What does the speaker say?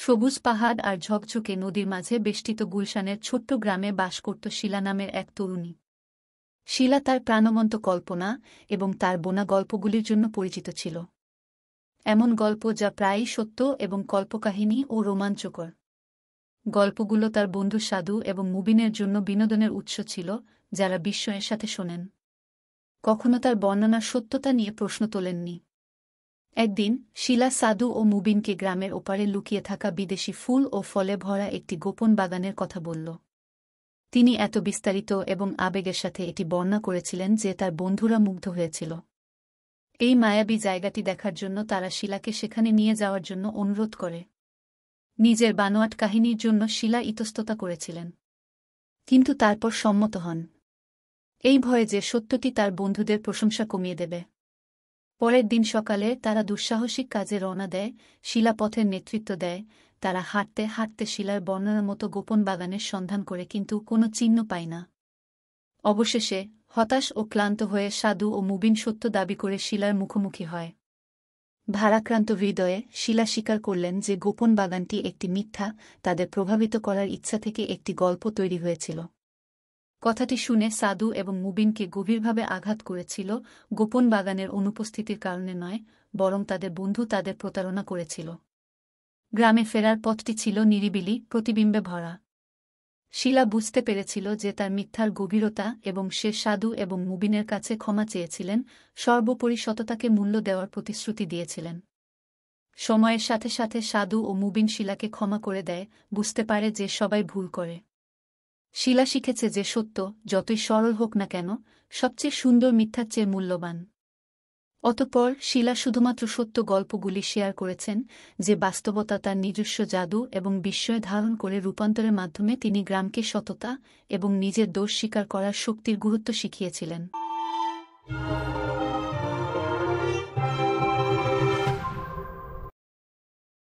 সবুজ পাহাড় আর ঝকঝকে নদীর মাঝে বেষ্টিত গুলশানের ছোট্ট গ্রামে বাস করত শিলা নামের এক তরুণী। শিলা তার প্রাণবন্ত কল্পনা এবং তার বোনা গল্পগুলির জন্য পরিচিত ছিল। এমন গল্প যা প্রায়ই সত্য এবং কল্পকাহিনী ও রোমাঞ্চকর। গল্পগুলো তার বন্ধু সাধু এবং মুবিনের জন্য বিনোদনের উৎস ছিল, যারা বিস্ময়ের সাথে শোনেন। কখনো তার বর্ণনার সত্যতা নিয়ে প্রশ্ন তোলেননি। একদিন শিলা সাধু ও মুবিনকে গ্রামের ওপারে লুকিয়ে থাকা বিদেশি ফুল ও ফলে ভরা একটি গোপন বাগানের কথা বলল। তিনি এত বিস্তারিত এবং আবেগের সাথে এটি বর্ণনা করেছিলেন যে তার বন্ধুরা মুগ্ধ হয়েছিল। এই মায়াবী জায়গাটি দেখার জন্য তারা শিলাকে সেখানে নিয়ে যাওয়ার জন্য অনুরোধ করে। নিজের বানোয়াট কাহিনীর জন্য শিলা ইতস্ততা করেছিলেন, কিন্তু তারপর সম্মত হন, এই ভয়ে যে সত্যটি তার বন্ধুদের প্রশংসা কমিয়ে দেবে। পরের দিন সকালে তারা দুঃসাহসিক কাজে রওনা দেয়। শিলা পথের নেতৃত্ব দেয়। তারা হাঁটতে হাঁটতে শিলার বর্ণনার মতো গোপন বাগানের সন্ধান করে, কিন্তু কোনো চিহ্ন পায় না। অবশেষে হতাশ ও ক্লান্ত হয়ে সাধু ও মুবিন সত্য দাবি করে শিলার মুখোমুখি হয়। ভারাক্রান্ত হৃদয়ে শিলা স্বীকার করলেন যে গোপন বাগানটি একটি মিথ্যা, তাদের প্রভাবিত করার ইচ্ছা থেকে একটি গল্প তৈরি হয়েছিল। কথাটি শুনে সাধু এবং মুবিনকে গভীরভাবে আঘাত করেছিল। গোপন বাগানের অনুপস্থিতির কারণে নয়, বরং তাদের বন্ধু তাদের প্রতারণা করেছিল। গ্রামে ফেরার পথটি ছিল নিরিবিলি, প্রতিবিম্বে ভরা। শিলা বুঝতে পেরেছিল যে তার মিথ্যার গভীরতা, এবং সে সাধু এবং মুবিনের কাছে ক্ষমা চেয়েছিলেন, সর্বোপরি সততাকে মূল্য দেওয়ার প্রতিশ্রুতি দিয়েছিলেন। সময়ের সাথে সাথে সাধু ও মুবিন শিলাকে ক্ষমা করে দেয়, বুঝতে পারে যে সবাই ভুল করে। শিলা শিখেছে যে সত্য, যতই সরল হোক না কেন, সবচেয়ে সুন্দর মিথ্যার চেয়ে মূল্যবান। অতঃপর শিলা শুধুমাত্র সত্য গল্পগুলি শেয়ার করেছেন, যে বাস্তবতা তার নিজস্ব জাদু এবং বিস্ময় ধারণ করে রূপান্তরের মাধ্যমে তিনি গ্রামকে সততা এবং নিজের দোষ স্বীকার করার শক্তির গুরুত্ব শিখিয়েছিলেন।